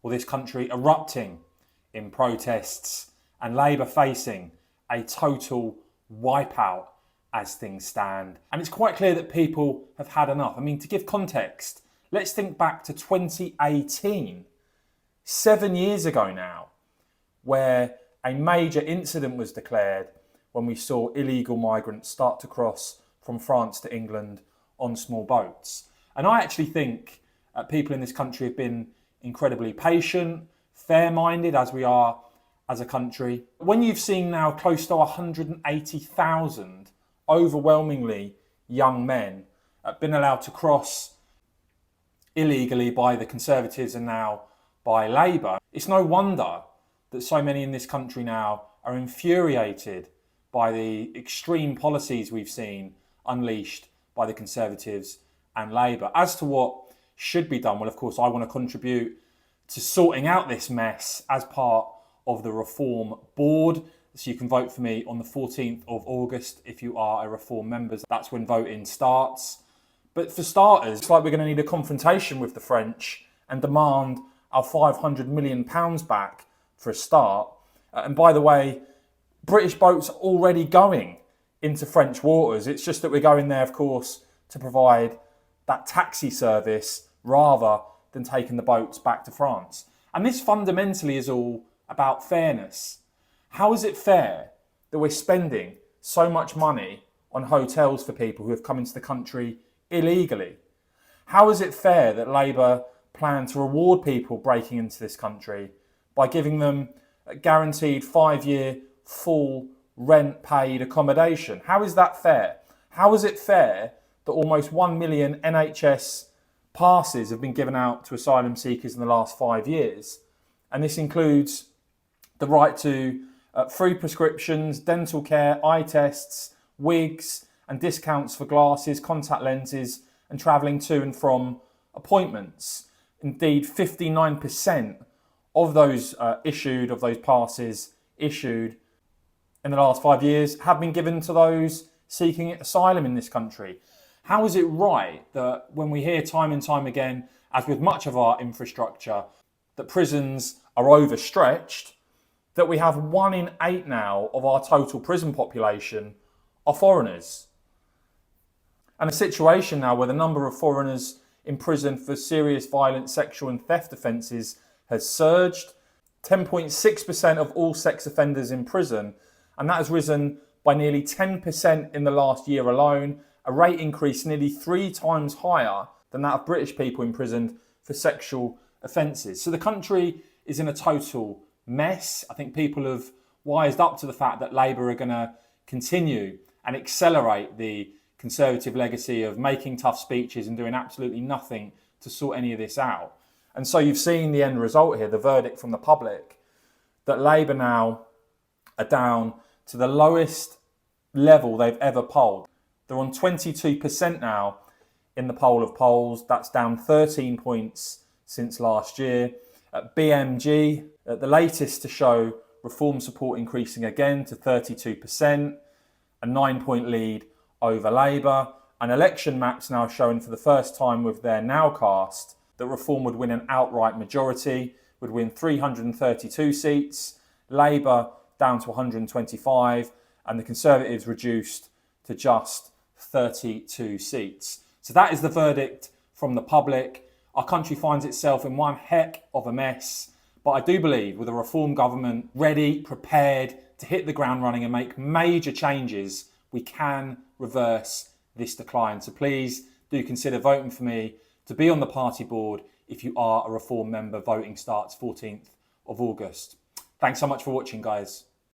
or this country erupting in protests and Labour facing a total wipeout as things stand. And it's quite clear that people have had enough. I mean, to give context, let's think back to 2018, 7 years ago now, where a major incident was declared when we saw illegal migrants start to cross from France to England on small boats. And I actually think people in this country have been incredibly patient, fair-minded as we are as a country. When you've seen now close to 180,000 overwhelmingly young men been allowed to cross illegally by the Conservatives and now by Labour, it's no wonder that so many in this country now are infuriated by the extreme policies we've seen unleashed by the Conservatives and Labour. As to what should be done, well, of course, I want to contribute to sorting out this mess as part of the Reform Board. So you can vote for me on the 14th of August if you are a Reform member. That's when voting starts. But for starters, it's like we're going to need a confrontation with the French and demand our £500 million back for a start. And by the way, British boats are already going into French waters. It's just that we're going there, of course, to provide that taxi service rather than taking the boats back to France. And this fundamentally is all about fairness. How is it fair that we're spending so much money on hotels for people who have come into the country illegally? How is it fair that Labour plan to reward people breaking into this country by giving them a guaranteed 5-year full rent paid accommodation? How is that fair? How is it fair that almost 1 million NHS passes have been given out to asylum seekers in the last 5 years? And this includes the right to free prescriptions, dental care, eye tests, wigs, and discounts for glasses, contact lenses, and travelling to and from appointments. Indeed, 59% of those passes issued in the last 5 years have been given to those seeking asylum in this country. How is it right that when we hear time and time again, as with much of our infrastructure, that prisons are overstretched, that we have 1 in 8 now of our total prison population are foreigners? And a situation now where the number of foreigners in prison for serious violent, sexual and theft offences has surged. 10.6% of all sex offenders in prison, and that has risen by nearly 10% in the last year alone, a rate increase nearly 3 times higher than that of British people imprisoned for sexual offences. So the country is in a total mess. I think people have wised up to the fact that Labour are going to continue and accelerate the Conservative legacy of making tough speeches and doing absolutely nothing to sort any of this out. And so you've seen the end result here, the verdict from the public, that Labour now are down to the lowest level they've ever polled. They're on 22% now in the poll of polls. That's down 13 points since last year. At BMG, the latest to show reform support increasing again to 32%, a 9-point lead over Labour. And election maps now showing for the first time with their nowcast that Reform would win an outright majority, would win 332 seats, Labour down to 125, and the Conservatives reduced to just 32 seats. So that is the verdict from the public. Our country finds itself in one heck of a mess, but I do believe with a Reform government ready, prepared to hit the ground running and make major changes, we can reverse this decline. So please do consider voting for me to be on the party board if you are a Reform member. Voting starts 14th of August. Thanks so much for watching, guys.